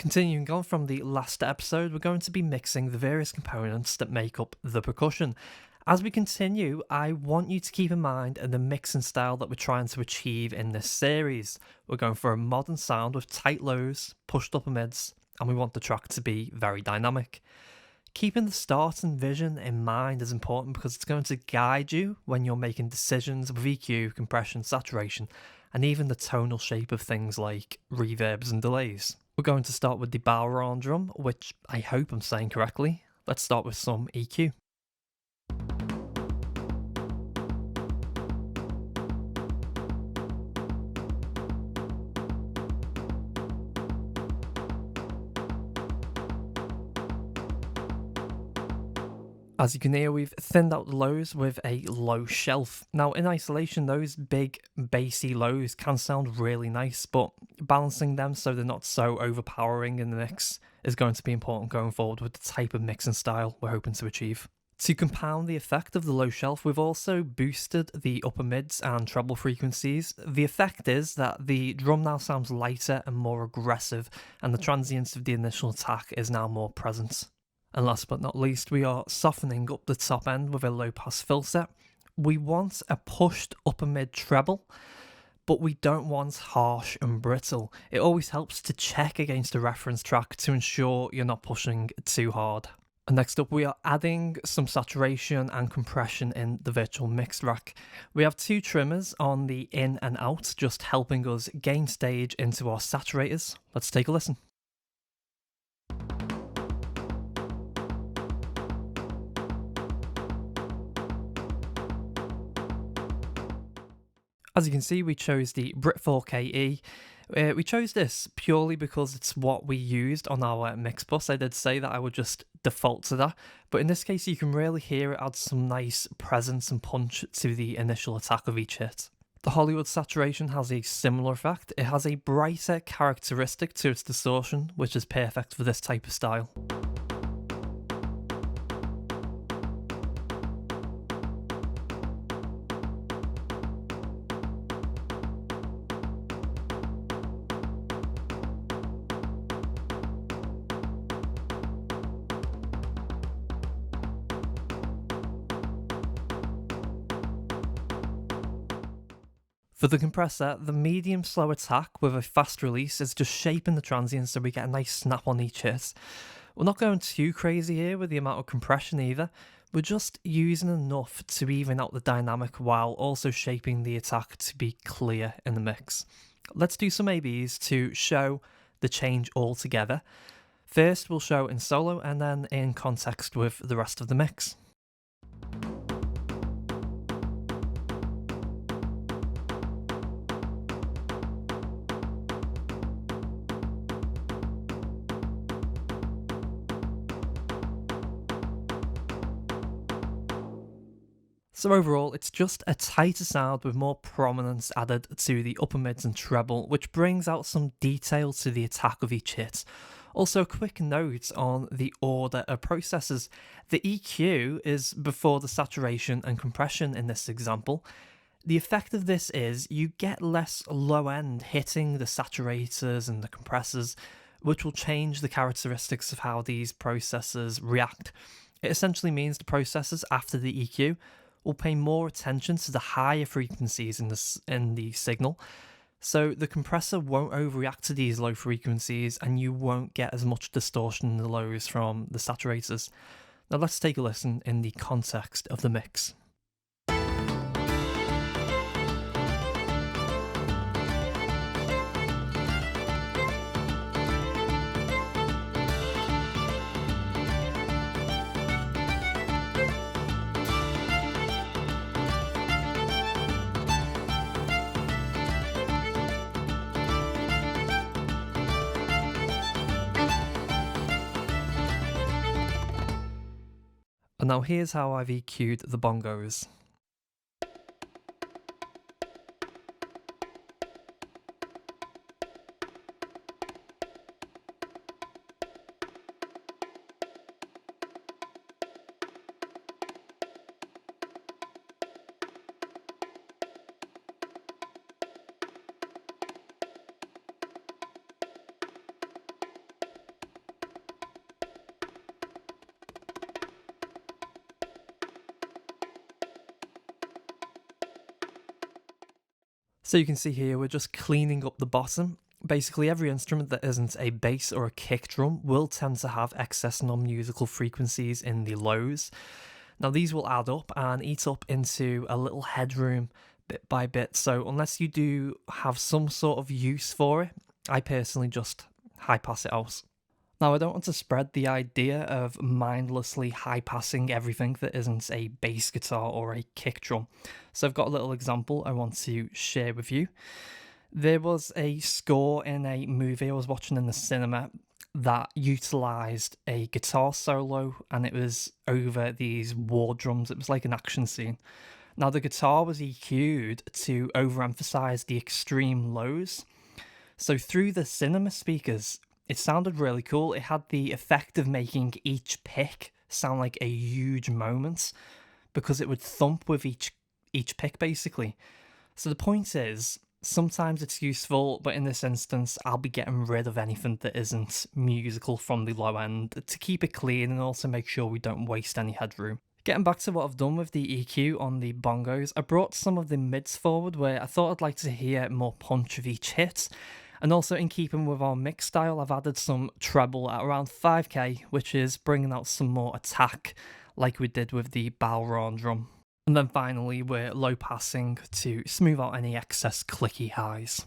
Continuing on from the last episode, we're going to be mixing the various components that make up the percussion. As we continue, I want you to keep in mind the mixing style that we're trying to achieve in this series. We're going for a modern sound with tight lows, pushed upper mids, and we want the track to be very dynamic. Keeping the start and vision in mind is important because it's going to guide you when you're making decisions with EQ, compression, saturation, and even the tonal shape of things like reverbs and delays. We're going to start with the barrel drum, which I hope I'm saying correctly. Let's start with some EQ. As you can hear, we've thinned out the lows with a low shelf. Now, in isolation, those big bassy lows can sound really nice, but balancing them so they're not so overpowering in the mix is going to be important going forward with the type of mixing style we're hoping to achieve. To compound the effect of the low shelf, we've also boosted the upper mids and treble frequencies. The effect is that the drum now sounds lighter and more aggressive, and the transience of the initial attack is now more present. And last but not least, we are softening up the top end with a low pass filter. We want a pushed upper mid treble, but we don't want harsh and brittle. It always helps to check against a reference track to ensure you're not pushing too hard. And next up, we are adding some saturation and compression in the virtual mix rack. We have two trimmers on the in and out, just helping us gain stage into our saturators. Let's take a listen. As you can see, we chose the Brit 4KE. We chose this purely because it's what we used on our mix bus. I did say that I would just default to that, but in this case you can really hear it adds some nice presence and punch to the initial attack of each hit. The Hollywood saturation has a similar effect. It has a brighter characteristic to its distortion, which is perfect for this type of style. For the compressor, the medium slow attack with a fast release is just shaping the transient so we get a nice snap on each hit. We're not going too crazy here with the amount of compression either, we're just using enough to even out the dynamic while also shaping the attack to be clear in the mix. Let's do some ABs to show the change altogether. First we'll show in solo and then in context with the rest of the mix. So overall, it's just a tighter sound with more prominence added to the upper mids and treble, which brings out some detail to the attack of each hit. Also, a quick note on the order of processes. The EQ is before the saturation and compression in this example. The effect of this is you get less low end hitting the saturators and the compressors, which will change the characteristics of how these processors react. It essentially means the processors after the EQ will pay more attention to the higher frequencies in the signal, so the compressor won't overreact to these low frequencies and you won't get as much distortion in the lows from the saturators. Now let's take a listen in the context of the mix. And now here's how I've EQ'd the bongos. So you can see here we're just cleaning up the bottom. Basically every instrument that isn't a bass or a kick drum will tend to have excess non-musical frequencies in the lows. Now these will add up and eat up into a little headroom bit by bit, so unless you do have some sort of use for it, I personally just high pass it out. Now I don't want to spread the idea of mindlessly high passing everything that isn't a bass guitar or a kick drum, so I've got a little example I want to share with you. There was a score in a movie I was watching in the cinema that utilised a guitar solo, and it was over these war drums. It was like an action scene. Now the guitar was EQ'd to overemphasize the extreme lows. So through the cinema speakers, it sounded really cool. It had the effect of making each pick sound like a huge moment because it would thump with each pick basically. So the point is, sometimes it's useful, but in this instance, I'll be getting rid of anything that isn't musical from the low end to keep it clean and also make sure we don't waste any headroom. Getting back to what I've done with the EQ on the bongos, I brought some of the mids forward where I thought I'd like to hear more punch of each hit. And also in keeping with our mix style, I've added some treble at around 5k, which is bringing out some more attack like we did with the Balron drum. And then finally, we're low passing to smooth out any excess clicky highs.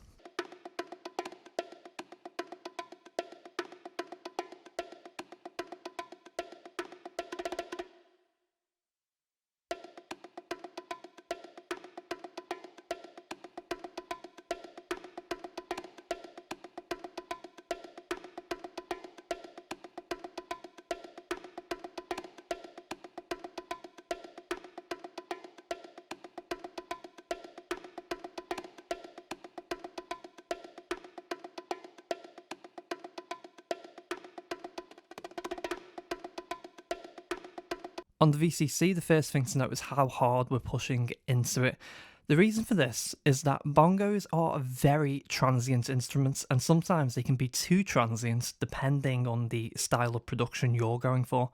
On the VCC, the first thing to note is how hard we're pushing into it. The reason for this is that bongos are very transient instruments, and sometimes they can be too transient depending on the style of production you're going for.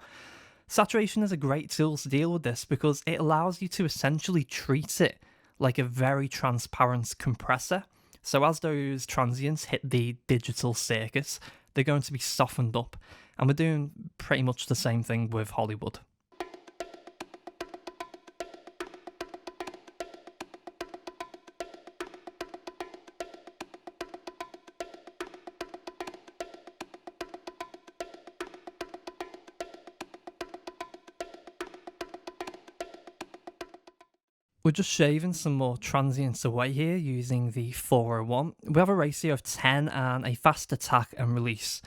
Saturation is a great tool to deal with this because it allows you to essentially treat it like a very transparent compressor. So as those transients hit the digital circuit, they're going to be softened up, and we're doing pretty much the same thing with Hollywood. We're just shaving some more transients away here using the 401. We have a ratio of 10 and a fast attack and release,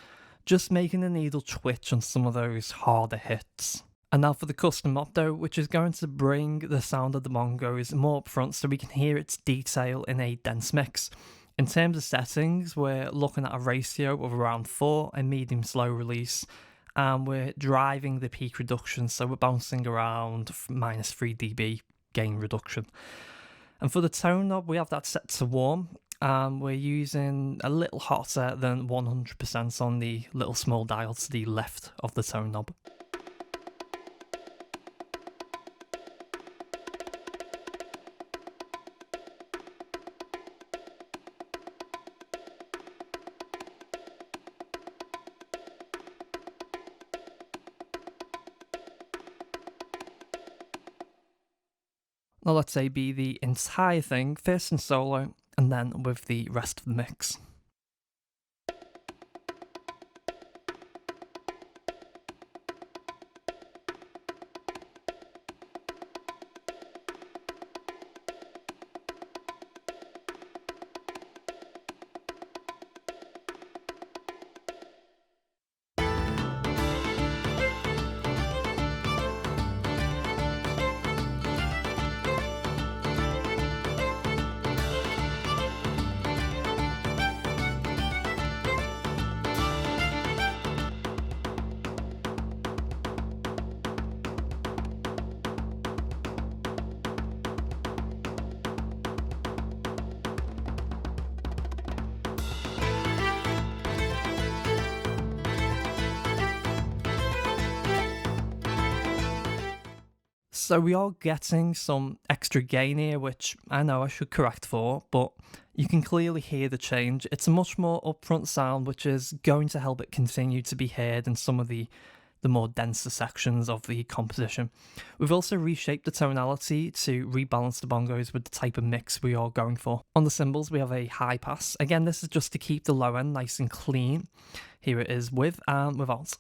just making the needle twitch on some of those harder hits. And now for the custom opto, which is going to bring the sound of the bongos more up front so we can hear its detail in a dense mix. In terms of settings, we're looking at a ratio of around 4, a medium slow release, and we're driving the peak reduction, so we're bouncing around minus 3 dB gain reduction. And for the tone knob, we have that set to warm, and we're using a little hotter than 100% on the little small dial to the left of the tone knob. Now let's say be the entire thing, first in solo, and then with the rest of the mix. So we are getting some extra gain here, which I know I should correct for, but you can clearly hear the change. It's a much more upfront sound, which is going to help it continue to be heard in some of the more denser sections of the composition. We've also reshaped the tonality to rebalance the bongos with the type of mix we are going for. On the cymbals, we have a high pass. Again, this is just to keep the low end nice and clean. Here it is with and without.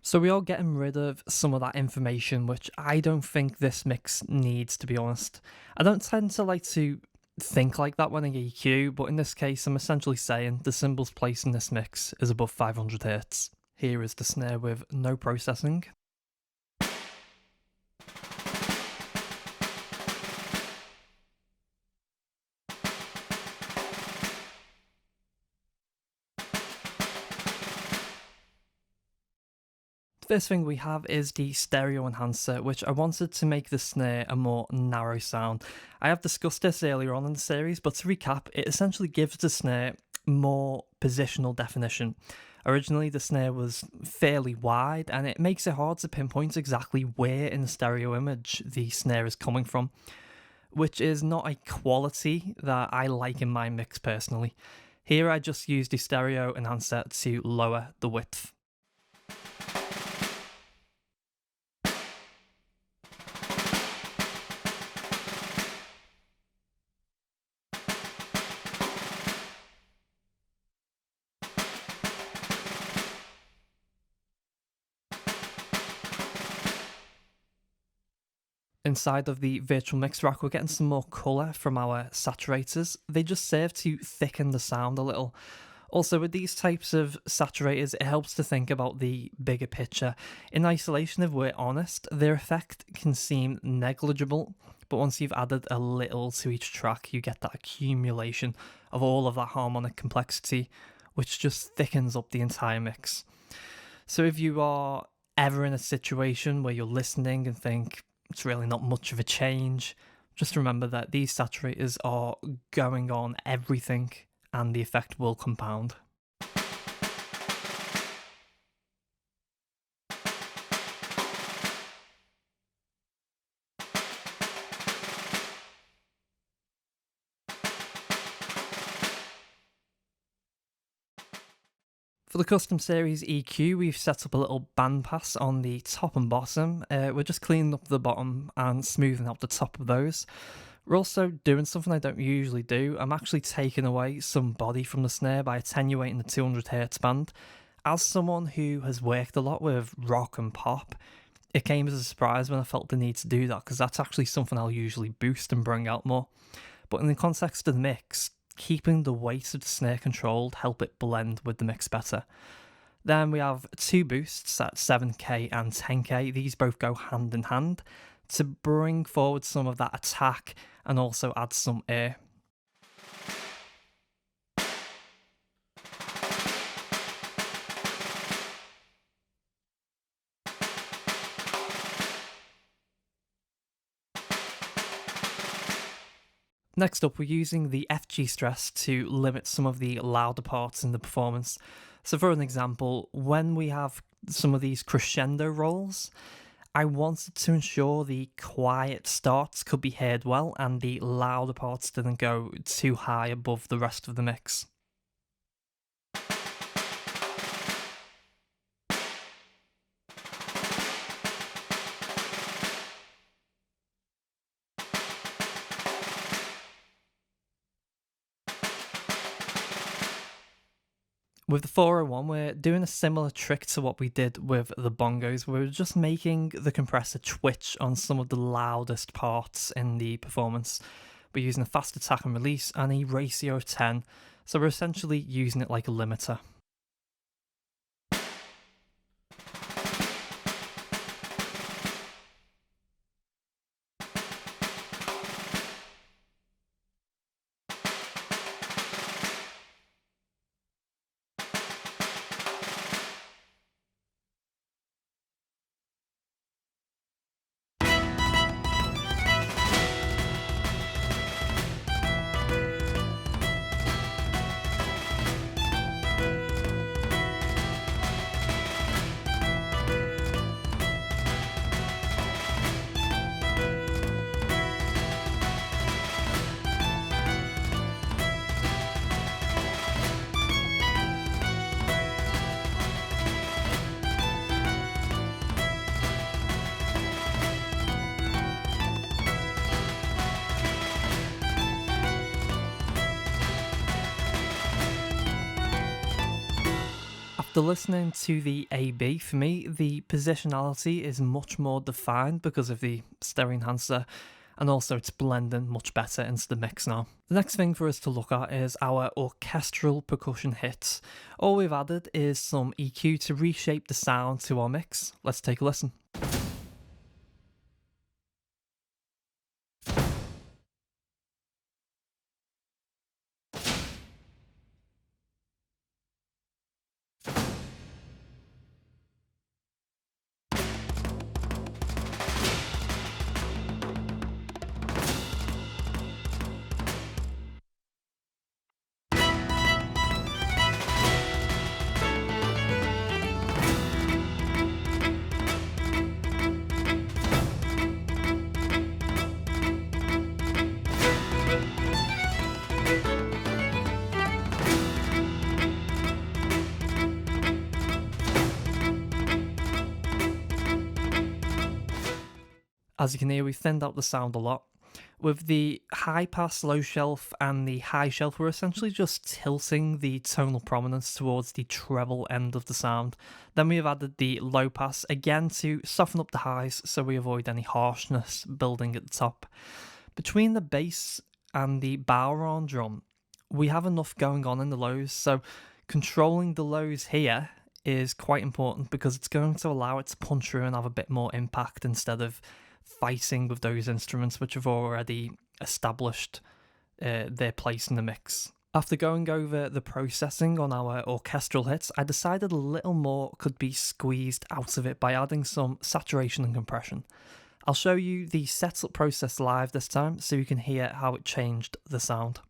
So we are getting rid of some of that information, which I don't think this mix needs, to be honest. I don't tend to like to think like that when I EQ, but in this case I'm essentially saying the cymbals place in this mix is above 500 Hz. Here is the snare with no processing. First thing we have is the stereo enhancer, which I wanted to make the snare a more narrow sound. I have discussed this earlier on in the series, but to recap, it essentially gives the snare more positional definition. Originally, the snare was fairly wide, and it makes it hard to pinpoint exactly where in the stereo image the snare is coming from, which is not a quality that I like in my mix personally. Here I just used the stereo enhancer to lower the width. Inside of the virtual mix rack, we're getting some more colour from our saturators. They just serve to thicken the sound a little. Also, with these types of saturators, it helps to think about the bigger picture. In isolation, if we're honest, their effect can seem negligible, but once you've added a little to each track, you get that accumulation of all of that harmonic complexity, which just thickens up the entire mix. So if you are ever in a situation where you're listening and think, it's really not much of a change, just remember that these saturators are going on everything and the effect will compound. For the custom series EQ, we've set up a little bandpass on the top and bottom. We're just cleaning up the bottom and smoothing out the top of those. We're also doing something I don't usually do. I'm actually taking away some body from the snare by attenuating the 200Hz band. As someone who has worked a lot with rock and pop, it came as a surprise when I felt the need to do that, because that's actually something I'll usually boost and bring out more. But in the context of the mix, keeping the weight of the snare controlled help it blend with the mix better. Then we have two boosts at 7K and 10K. These both go hand in hand to bring forward some of that attack and also add some air. Next up, we're using the FG stress to limit some of the louder parts in the performance. So for an example, when we have some of these crescendo rolls, I wanted to ensure the quiet starts could be heard well and the louder parts didn't go too high above the rest of the mix. With the 401, we're doing a similar trick to what we did with the bongos. We're just making the compressor twitch on some of the loudest parts in the performance. We're using a fast attack and release and a ratio of 10, so we're essentially using it like a limiter. After listening to the AB, for me, the positionality is much more defined because of the stereo enhancer, and also it's blending much better into the mix now. The next thing for us to look at is our orchestral percussion hits. All we've added is some EQ to reshape the sound to our mix. Let's take a listen. As you can hear, we've thinned out the sound a lot. With the high pass, low shelf, and the high shelf, we're essentially just tilting the tonal prominence towards the treble end of the sound. Then we have added the low pass, again to soften up the highs so we avoid any harshness building at the top. Between the bass and the Bowron drum, we have enough going on in the lows, so controlling the lows here is quite important because it's going to allow it to punch through and have a bit more impact instead of fighting with those instruments which have already established their place in the mix. After going over the processing on our orchestral hits, I decided a little more could be squeezed out of it by adding some saturation and compression. I'll show you the setup process live this time so you can hear how it changed the sound.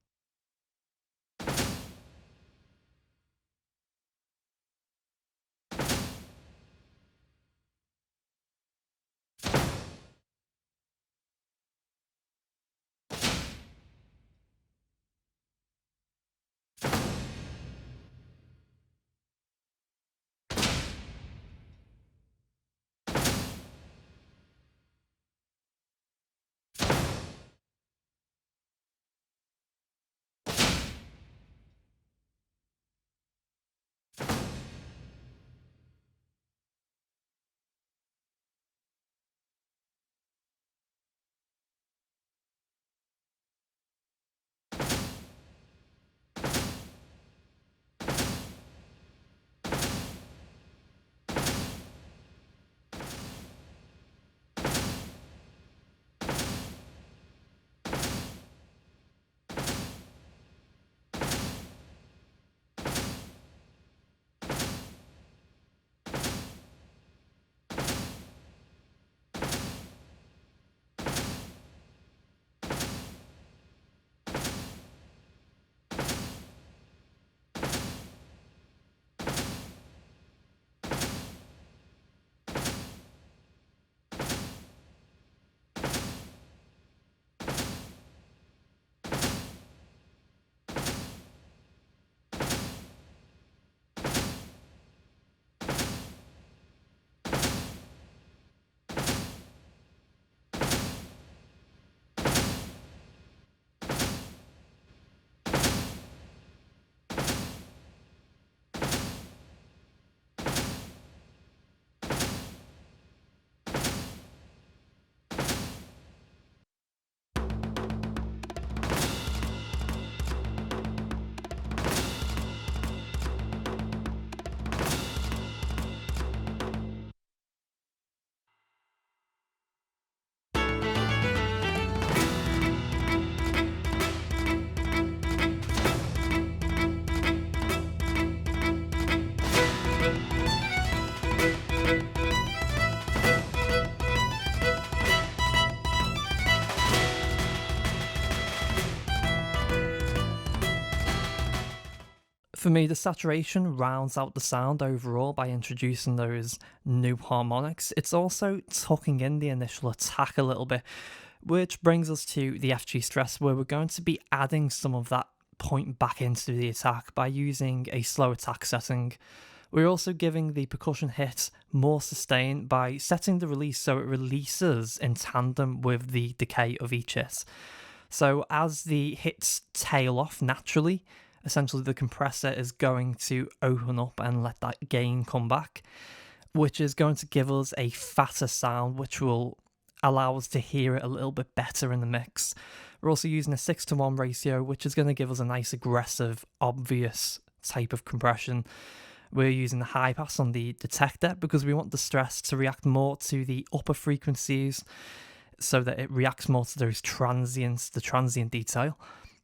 For me, the saturation rounds out the sound overall by introducing those new harmonics. It's also tucking in the initial attack a little bit, which brings us to the FG stress, where we're going to be adding some of that point back into the attack by using a slow attack setting. We're also giving the percussion hit more sustain by setting the release so it releases in tandem with the decay of each hit. So as the hits tail off naturally, essentially the compressor is going to open up and let that gain come back, which is going to give us a fatter sound, which will allow us to hear it a little bit better in the mix. We're also using a 6:1 ratio, which is going to give us a nice aggressive, obvious type of compression. We're using the high pass on the detector because we want the stress to react more to the upper frequencies so that it reacts more to those transients, the transient detail.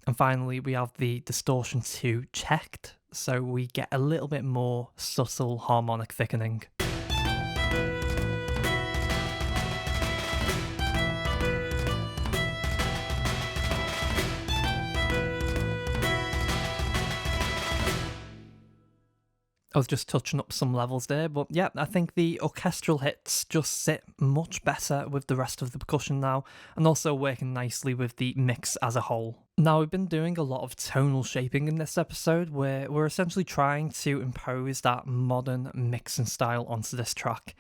And finally, we have the distortion 2 checked, so we get a little bit more subtle harmonic thickening. I was just touching up some levels there, but yeah, I think the orchestral hits just sit much better with the rest of the percussion now, and also working nicely with the mix as a whole. Now, we've been doing a lot of tonal shaping in this episode, where we're essentially trying to impose that modern mixing style onto this track.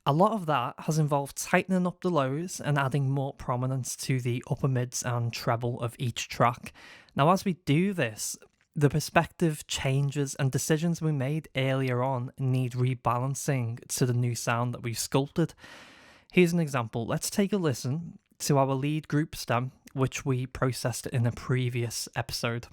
A lot of that has involved tightening up the lows and adding more prominence to the upper mids and treble of each track. Now, as we do this, the perspective changes and decisions we made earlier on need rebalancing to the new sound that we've sculpted. Here's an example. Let's take a listen to our lead group stem, which we processed in a previous episode.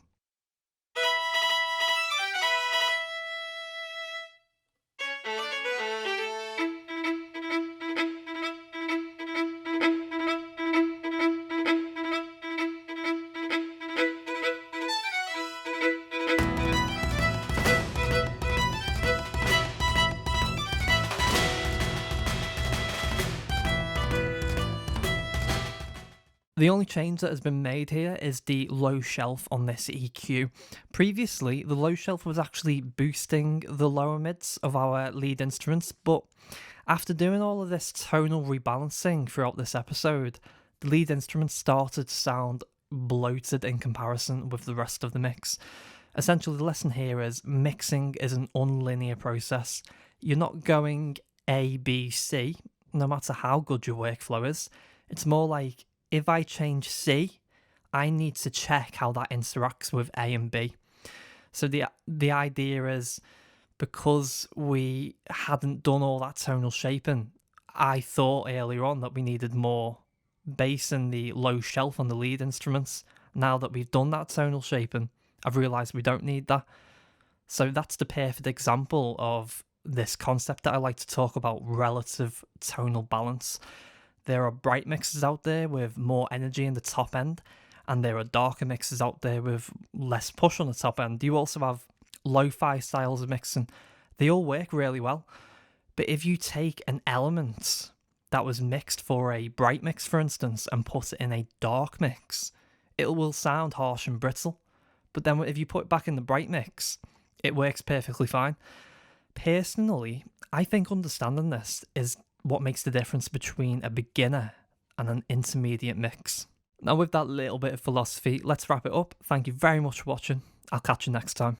The only change that has been made here is the low shelf on this EQ. Previously, the low shelf was actually boosting the lower mids of our lead instruments, but after doing all of this tonal rebalancing throughout this episode, the lead instruments started to sound bloated in comparison with the rest of the mix. Essentially, the lesson here is mixing is an unlinear process. You're not going A, B, C, no matter how good your workflow is. It's more like, if I change C, I need to check how that interacts with A and B. So the idea is, because we hadn't done all that tonal shaping, I thought earlier on that we needed more bass in the low shelf on the lead instruments. Now that we've done that tonal shaping, I've realised we don't need that. So that's the perfect example of this concept that I like to talk about, relative tonal balance. There are bright mixes out there with more energy in the top end, and there are darker mixes out there with less push on the top end. You also have lo-fi styles of mixing. They all work really well. But if you take an element that was mixed for a bright mix, for instance, and put it in a dark mix, it will sound harsh and brittle. But then if you put it back in the bright mix, it works perfectly fine. Personally, I think understanding this is what makes the difference between a beginner and an intermediate mix. Now, with that little bit of philosophy, let's wrap it up. Thank you very much for watching. I'll catch you next time.